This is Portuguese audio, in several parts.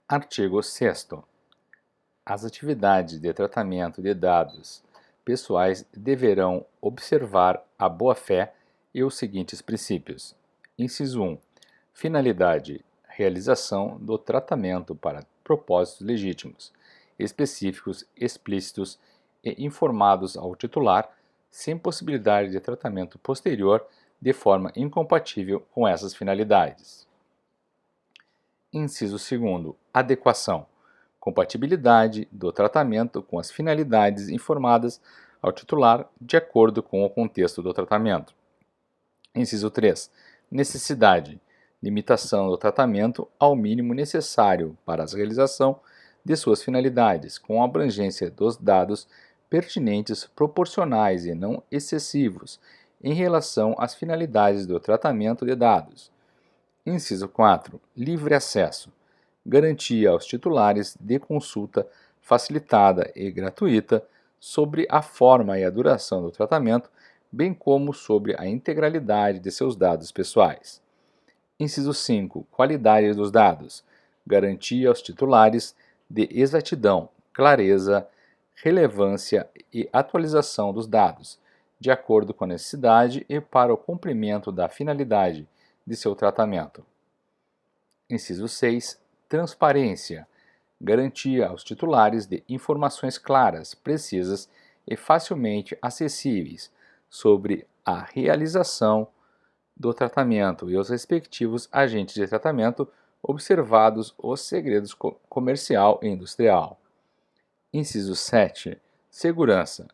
Artigo 6º. As atividades de tratamento de dados pessoais deverão observar a boa-fé e os seguintes princípios. Inciso 1. Finalidade: realização do tratamento para propósitos legítimos, específicos, explícitos e informados ao titular, sem possibilidade de tratamento posterior de forma incompatível com essas finalidades. Inciso 2º. Adequação: compatibilidade do tratamento com as finalidades informadas ao titular de acordo com o contexto do tratamento. Inciso 3. Necessidade: limitação do tratamento ao mínimo necessário para a realização de suas finalidades, com abrangência dos dados pertinentes proporcionais e não excessivos em relação às finalidades do tratamento de dados. Inciso 4. Livre acesso: garantia aos titulares de consulta facilitada e gratuita sobre a forma e a duração do tratamento, bem como sobre a integralidade de seus dados pessoais. Inciso 5. Qualidade dos dados: garantia aos titulares de exatidão, clareza, relevância e atualização dos dados, de acordo com a necessidade e para o cumprimento da finalidade de seu tratamento. Inciso 6. Transparência: garantia aos titulares de informações claras, precisas e facilmente acessíveis sobre a realização do tratamento e os respectivos agentes de tratamento, observados os segredos comercial e industrial. Inciso 7. Segurança: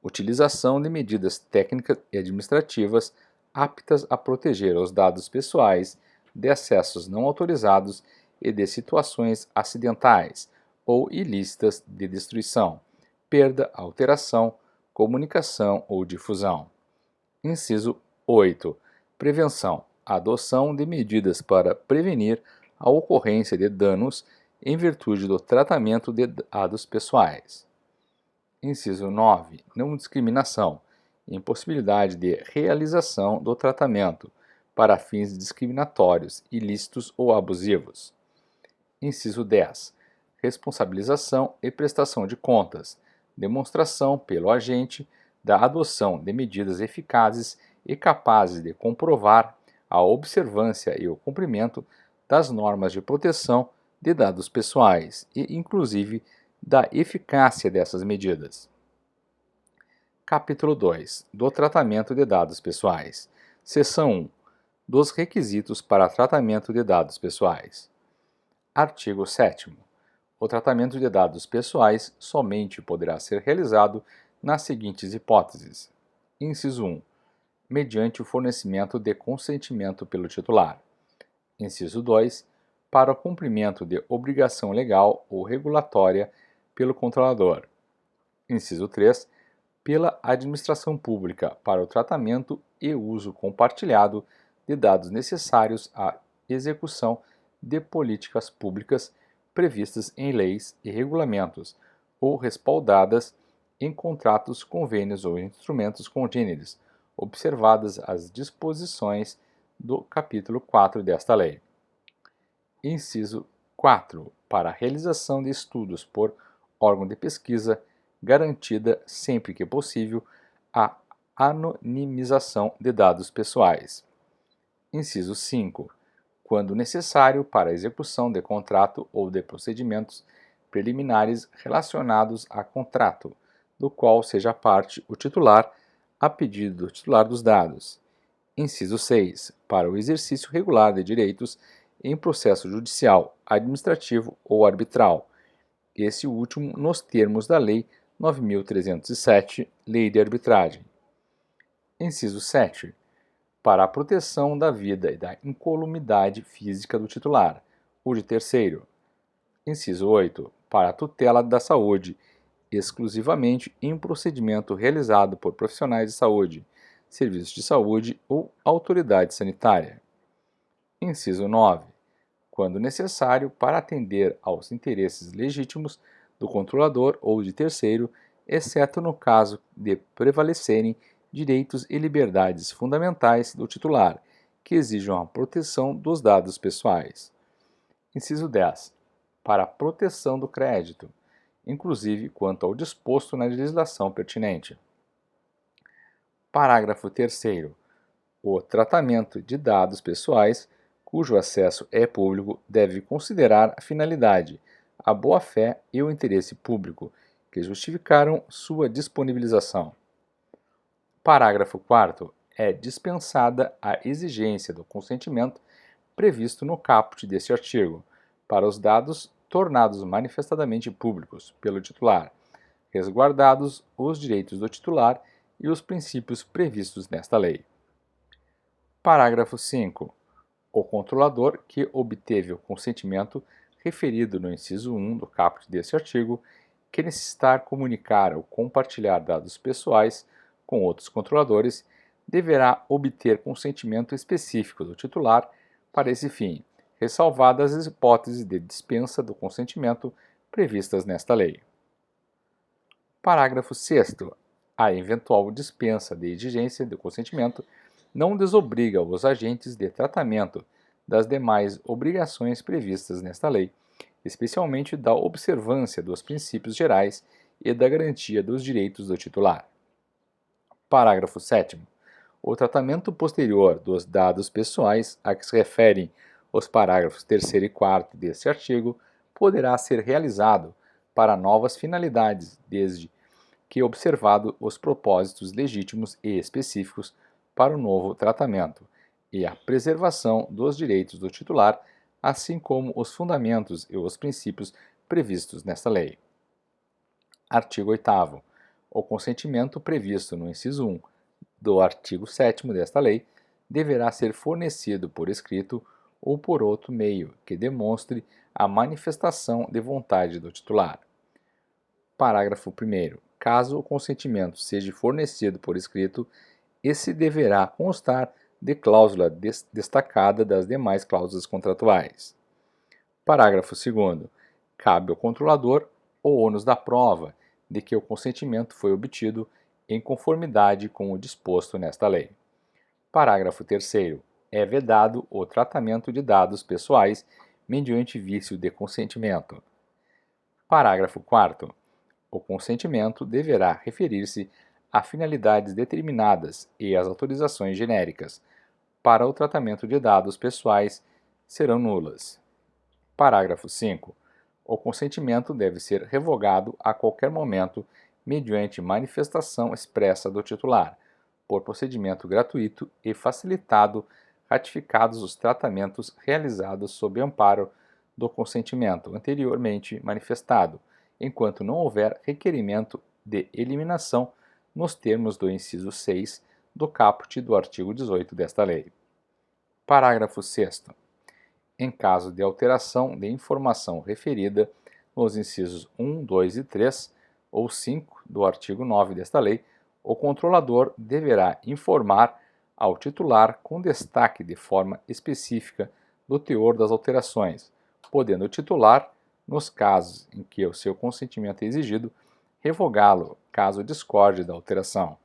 utilização de medidas técnicas e administrativas aptas a proteger os dados pessoais de acessos não autorizados e de situações acidentais ou ilícitas de destruição, perda, alteração, comunicação ou difusão. Inciso 8. Prevenção: adoção de medidas para prevenir a ocorrência de danos em virtude do tratamento de dados pessoais. Inciso 9. Não discriminação: impossibilidade de realização do tratamento para fins discriminatórios, ilícitos ou abusivos. Inciso 10. Responsabilização e prestação de contas: demonstração pelo agente da adoção de medidas eficazes e capazes de comprovar a observância e o cumprimento das normas de proteção de dados pessoais e, inclusive, da eficácia dessas medidas. Capítulo 2. Do tratamento de dados pessoais. Seção 1. Dos requisitos para tratamento de dados pessoais. Artigo 7º. O tratamento de dados pessoais somente poderá ser realizado nas seguintes hipóteses. Inciso 1. Mediante o fornecimento de consentimento pelo titular. Inciso 2. Para o cumprimento de obrigação legal ou regulatória pelo controlador. Inciso 3. Pela administração pública para o tratamento e uso compartilhado de dados necessários à execução de políticas públicas previstas em leis e regulamentos ou respaldadas em contratos, convênios ou instrumentos congêneres, observadas as disposições do capítulo 4 desta lei. Inciso 4. Para a realização de estudos por órgão de pesquisa, garantida, sempre que possível, a anonimização de dados pessoais. Inciso 5. Quando necessário para a execução de contrato ou de procedimentos preliminares relacionados a contrato, do qual seja parte o titular, a pedido do titular dos dados. Inciso 6. Para o exercício regular de direitos em processo judicial, administrativo ou arbitral, esse último nos termos da Lei 9.307, Lei de Arbitragem. Inciso 7. Para a proteção da vida e da incolumidade física do titular, ou de terceiro. Inciso 8. Para a tutela da saúde, exclusivamente em procedimento realizado por profissionais de saúde, serviços de saúde ou autoridade sanitária. Inciso 9. Quando necessário para atender aos interesses legítimos do controlador ou de terceiro, exceto no caso de prevalecerem direitos e liberdades fundamentais do titular, que exijam a proteção dos dados pessoais. Inciso 10. para a proteção do crédito, inclusive quanto ao disposto na legislação pertinente. Parágrafo 3º. O tratamento de dados pessoais, cujo acesso é público, deve considerar a finalidade, a boa-fé e o interesse público que justificaram sua disponibilização. Parágrafo 4º. É dispensada a exigência do consentimento previsto no caput deste artigo para os dados tornados manifestadamente públicos pelo titular, resguardados os direitos do titular e os princípios previstos nesta lei. Parágrafo 5º. O controlador que obteve o consentimento referido no inciso 1 do caput deste artigo, que necessitar comunicar ou compartilhar dados pessoais com outros controladores, deverá obter consentimento específico do titular para esse fim, ressalvadas as hipóteses de dispensa do consentimento previstas nesta lei. Parágrafo 6º. A eventual dispensa de exigência de consentimento não desobriga os agentes de tratamento das demais obrigações previstas nesta lei, especialmente da observância dos princípios gerais e da garantia dos direitos do titular. Parágrafo 7º. O tratamento posterior dos dados pessoais a que se referem os parágrafos 3º e 4º deste artigo poderá ser realizado para novas finalidades, desde que observado os propósitos legítimos e específicos para o novo tratamento e a preservação dos direitos do titular, assim como os fundamentos e os princípios previstos nesta lei. Artigo 8º. O consentimento previsto no inciso 1 do artigo 7º desta lei deverá ser fornecido por escrito ou por outro meio que demonstre a manifestação de vontade do titular. Parágrafo 1º. Caso o consentimento seja fornecido por escrito, esse deverá constar de cláusula destacada das demais cláusulas contratuais. Parágrafo 2º. Cabe ao controlador o ônus da prova de que o consentimento foi obtido em conformidade com o disposto nesta lei. Parágrafo 3º. É vedado o tratamento de dados pessoais mediante vício de consentimento. Parágrafo 4º. O consentimento deverá referir-se a finalidades determinadas e as autorizações genéricas para o tratamento de dados pessoais serão nulas. Parágrafo 5º. O consentimento deve ser revogado a qualquer momento mediante manifestação expressa do titular, por procedimento gratuito e facilitado, ratificados os tratamentos realizados sob amparo do consentimento anteriormente manifestado, enquanto não houver requerimento de eliminação nos termos do inciso 6 do caput do artigo 18 desta lei. Parágrafo 6º. Em caso de alteração de informação referida nos incisos 1, 2 e 3 ou 5 do artigo 9 desta lei, o controlador deverá informar ao titular com destaque de forma específica do teor das alterações, podendo o titular, nos casos em que o seu consentimento é exigido, revogá-lo caso discorde da alteração.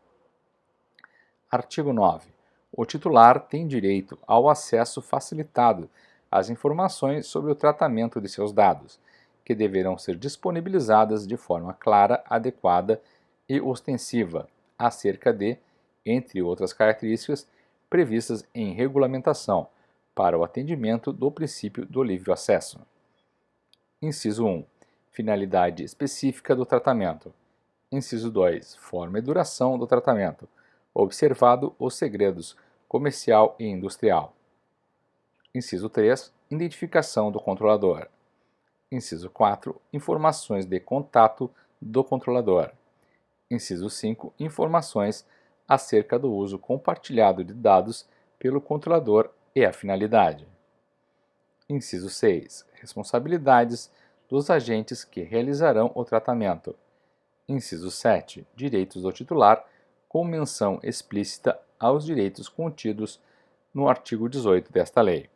Artigo 9. O titular tem direito ao acesso facilitado às informações sobre o tratamento de seus dados, que deverão ser disponibilizadas de forma clara, adequada e ostensiva, acerca de, entre outras características, previstas em regulamentação, para o atendimento do princípio do livre acesso. Inciso 1. Finalidade específica do tratamento. Inciso 2. Forma e duração do tratamento, observado os segredos comercial e industrial. Inciso 3. Identificação do controlador. Inciso 4. Informações de contato do controlador. Inciso 5. Informações acerca do uso compartilhado de dados pelo controlador e a finalidade. Inciso 6. Responsabilidades dos agentes que realizarão o tratamento. Inciso 7. Direitos do titular, com menção explícita aos direitos contidos no artigo 18 desta lei.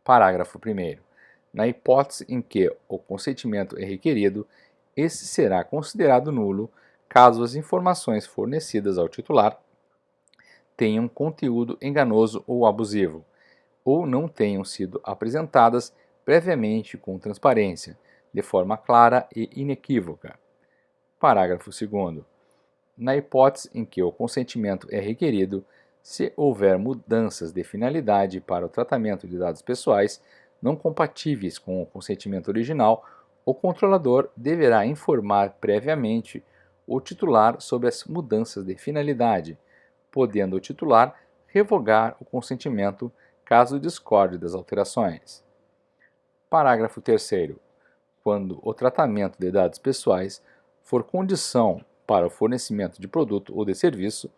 Parágrafo 1º. Na hipótese em que o consentimento é requerido, esse será considerado nulo caso as informações fornecidas ao titular tenham conteúdo enganoso ou abusivo, ou não tenham sido apresentadas previamente com transparência, de forma clara e inequívoca. Parágrafo 2º. Na hipótese em que o consentimento é requerido, se houver mudanças de finalidade para o tratamento de dados pessoais não compatíveis com o consentimento original, o controlador deverá informar previamente o titular sobre as mudanças de finalidade, podendo o titular revogar o consentimento caso discorde das alterações. Parágrafo 3º. Quando o tratamento de dados pessoais for condição para o fornecimento de produto ou de serviço,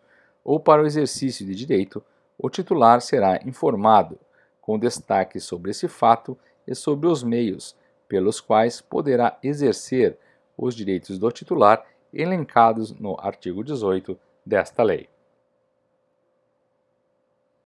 ou para o exercício de direito, o titular será informado, com destaque sobre esse fato e sobre os meios pelos quais poderá exercer os direitos do titular elencados no artigo 18 desta lei.